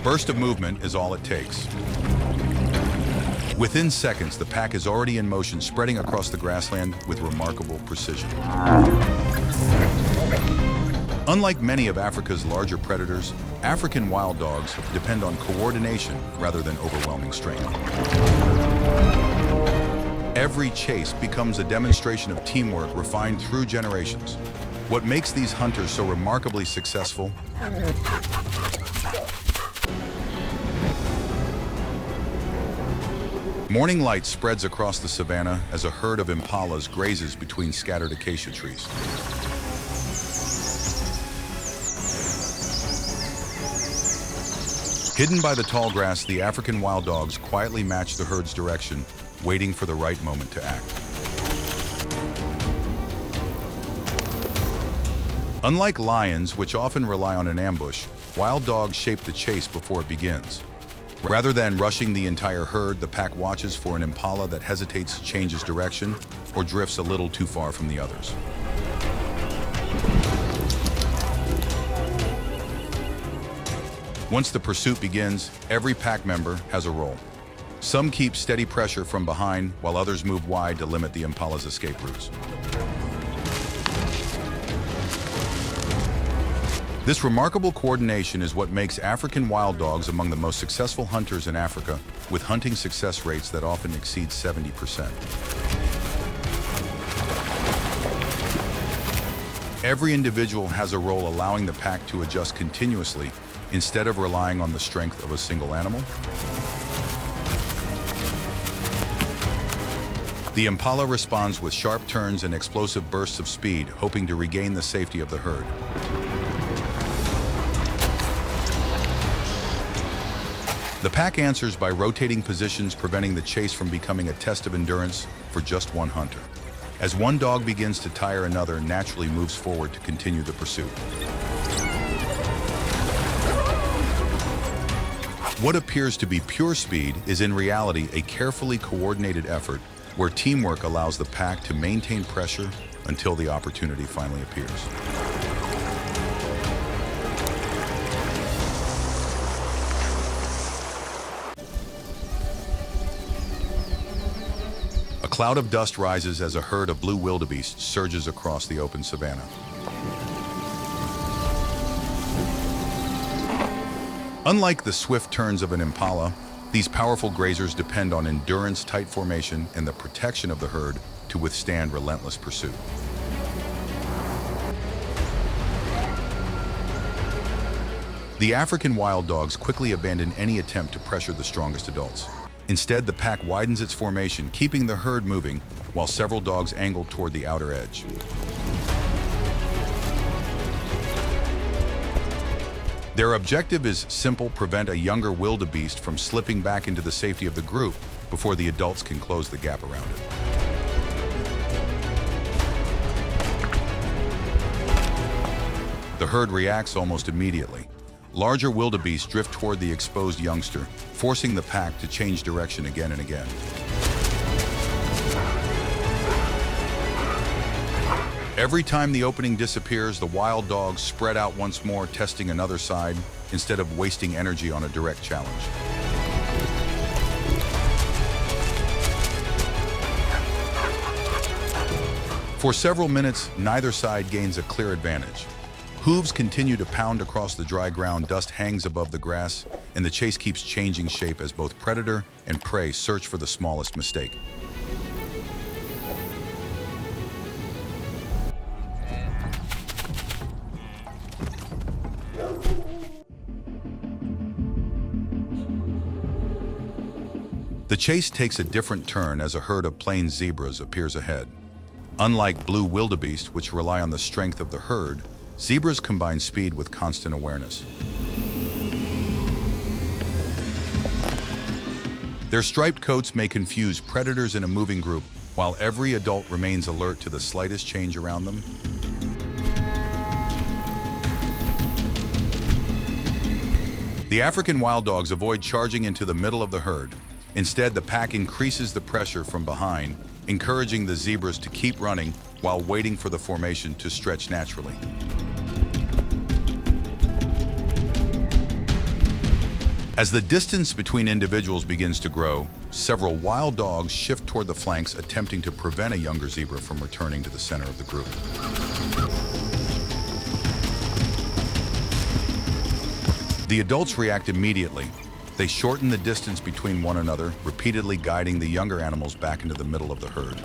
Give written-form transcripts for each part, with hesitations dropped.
burst of movement is all it takes. Within seconds, the pack is already in motion, spreading across the grassland with remarkable precision. Unlike many of Africa's larger predators, African wild dogs depend on coordination rather than overwhelming strength. Every chase becomes a demonstration of teamwork refined through generations. What makes these hunters so remarkably successful? Morning light spreads across the savannah as a herd of impalas grazes between scattered acacia trees. Hidden by the tall grass, the African wild dogs quietly match the herd's direction, waiting for the right moment to act. Unlike lions, which often rely on an ambush, wild dogs shape the chase before it begins. Rather than rushing the entire herd, the pack watches for an impala that hesitates, changes direction, or drifts a little too far from the others. Once the pursuit begins, every pack member has a role. Some keep steady pressure from behind, while others move wide to limit the impala's escape routes. This remarkable coordination is what makes African wild dogs among the most successful hunters in Africa, with hunting success rates that often exceed 70%. Every individual has a role, allowing the pack to adjust continuously instead of relying on the strength of a single animal. The impala responds with sharp turns and explosive bursts of speed, hoping to regain the safety of the herd. The pack answers by rotating positions, preventing the chase from becoming a test of endurance for just one hunter. As one dog begins to tire, another naturally moves forward to continue the pursuit. What appears to be pure speed is in reality a carefully coordinated effort where teamwork allows the pack to maintain pressure until the opportunity finally appears. A cloud of dust rises as a herd of blue wildebeest surges across the open savanna. Unlike the swift turns of an impala, these powerful grazers depend on endurance, tight formation, and the protection of the herd to withstand relentless pursuit. The African wild dogs quickly abandon any attempt to pressure the strongest adults. Instead, the pack widens its formation, keeping the herd moving while several dogs angle toward the outer edge. Their objective is simple: prevent a younger wildebeest from slipping back into the safety of the group before the adults can close the gap around it. The herd reacts almost immediately. Larger wildebeest drift toward the exposed youngster, forcing the pack to change direction again and again. Every time the opening disappears, the wild dogs spread out once more, testing another side instead of wasting energy on a direct challenge. For several minutes, neither side gains a clear advantage. Hooves continue to pound across the dry ground, dust hangs above the grass, and the chase keeps changing shape as both predator and prey search for the smallest mistake. The chase takes a different turn as a herd of plains zebras appears ahead. Unlike blue wildebeest, which rely on the strength of the herd, zebras combine speed with constant awareness. Their striped coats may confuse predators in a moving group, while every adult remains alert to the slightest change around them. The African wild dogs avoid charging into the middle of the herd. Instead, the pack increases the pressure from behind, encouraging the zebras to keep running while waiting for the formation to stretch naturally. As the distance between individuals begins to grow, several wild dogs shift toward the flanks, attempting to prevent a younger zebra from returning to the center of the group. The adults react immediately. They shorten the distance between one another, repeatedly guiding the younger animals back into the middle of the herd.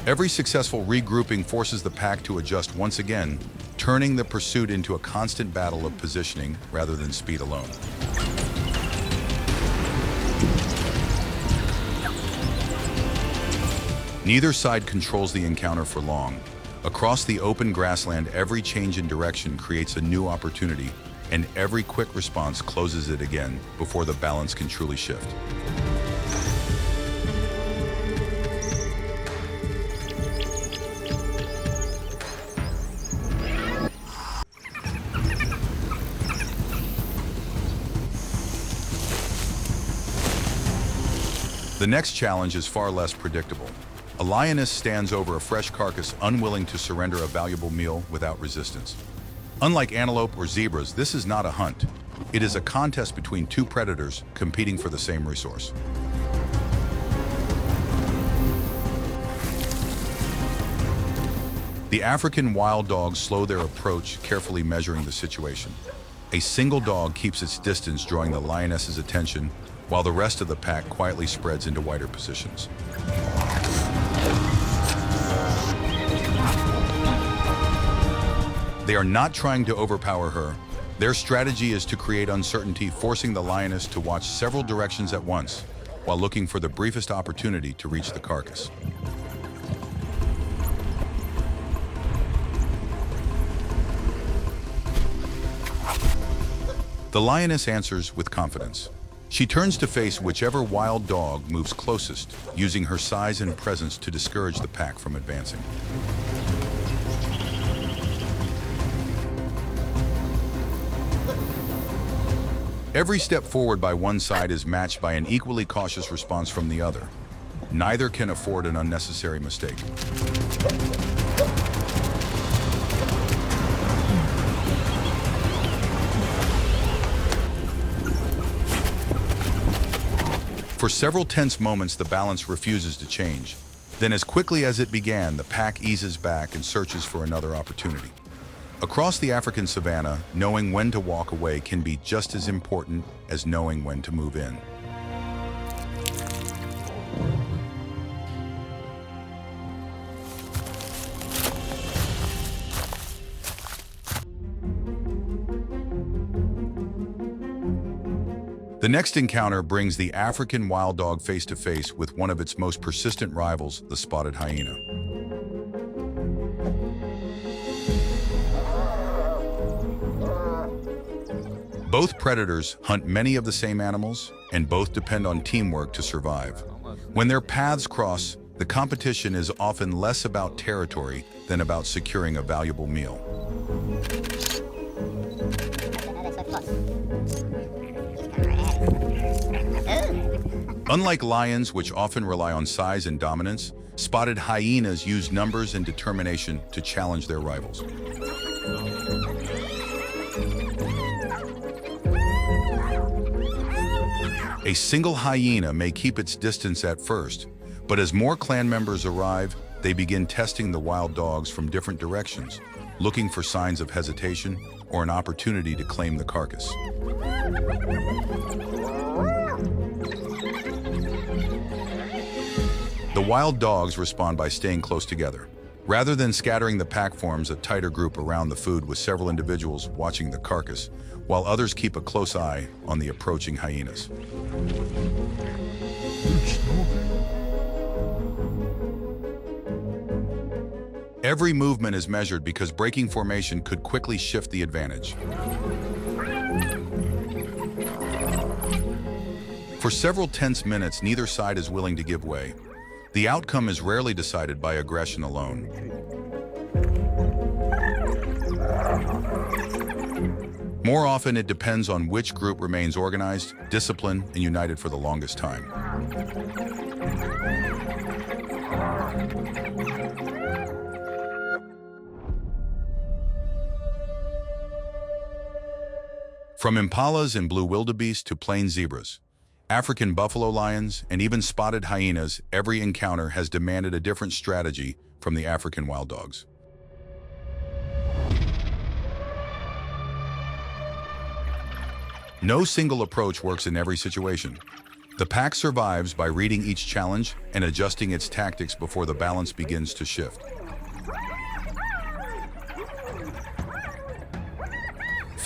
Every successful regrouping forces the pack to adjust once again, turning the pursuit into a constant battle of positioning rather than speed alone. Neither side controls the encounter for long. Across the open grassland, every change in direction creates a new opportunity, and every quick response closes it again before the balance can truly shift. The next challenge is far less predictable. A lioness stands over a fresh carcass, unwilling to surrender a valuable meal without resistance. Unlike antelope or zebras, this is not a hunt. It is a contest between two predators competing for the same resource. The African wild dogs slow their approach, carefully measuring the situation. A single dog keeps its distance, drawing the lioness's attention, while the rest of the pack quietly spreads into wider positions. They are not trying to overpower her. Their strategy is to create uncertainty, forcing the lioness to watch several directions at once, while looking for the briefest opportunity to reach the carcass. The lioness answers with confidence. She turns to face whichever wild dog moves closest, using her size and presence to discourage the pack from advancing. Every step forward by one side is matched by an equally cautious response from the other. Neither can afford an unnecessary mistake. For several tense moments, the balance refuses to change. Then, as quickly as it began, the pack eases back and searches for another opportunity. Across the African savanna, knowing when to walk away can be just as important as knowing when to move in. The next encounter brings the African wild dog face to face with one of its most persistent rivals, the spotted hyena. Both predators hunt many of the same animals, and both depend on teamwork to survive. When their paths cross, the competition is often less about territory than about securing a valuable meal. Unlike lions, which often rely on size and dominance, spotted hyenas use numbers and determination to challenge their rivals. A single hyena may keep its distance at first, but as more clan members arrive, they begin testing the wild dogs from different directions, looking for signs of hesitation or an opportunity to claim the carcass. The wild dogs respond by staying close together. Rather than scattering, the pack forms a tighter group around the food, with several individuals watching the carcass, while others keep a close eye on the approaching hyenas. Every movement is measured because breaking formation could quickly shift the advantage. For several tense minutes, neither side is willing to give way. The outcome is rarely decided by aggression alone. More often, it depends on which group remains organized, disciplined, and united for the longest time. From impalas and blue wildebeest to plain zebras, African buffalo lions, and even spotted hyenas, every encounter has demanded a different strategy from the African wild dogs. No single approach works in every situation. The pack survives by reading each challenge and adjusting its tactics before the balance begins to shift.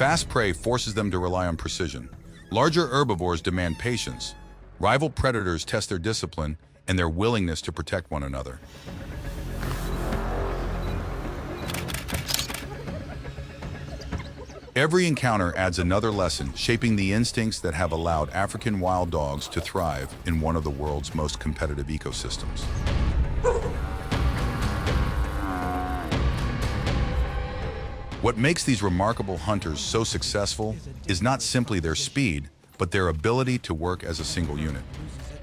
Fast prey forces them to rely on precision. Larger herbivores demand patience. Rival predators test their discipline and their willingness to protect one another. Every encounter adds another lesson, shaping the instincts that have allowed African wild dogs to thrive in one of the world's most competitive ecosystems. What makes these remarkable hunters so successful is not simply their speed, but their ability to work as a single unit.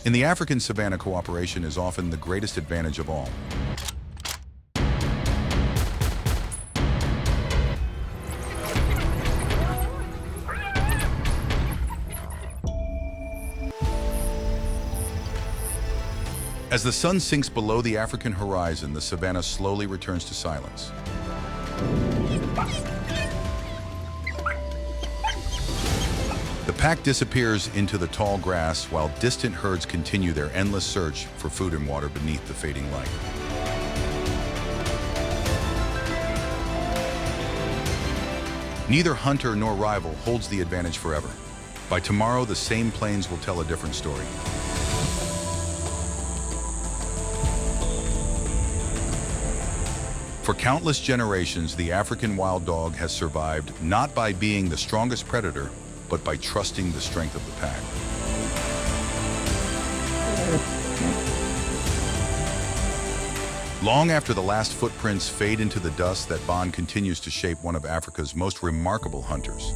In the African savanna, cooperation is often the greatest advantage of all. As the sun sinks below the African horizon, the savanna slowly returns to silence. The pack disappears into the tall grass while distant herds continue their endless search for food and water beneath the fading light. Neither hunter nor rival holds the advantage forever. By tomorrow, the same plains will tell a different story. For countless generations, the African wild dog has survived not by being the strongest predator, but by trusting the strength of the pack. Long after the last footprints fade into the dust, that bond continues to shape one of Africa's most remarkable hunters.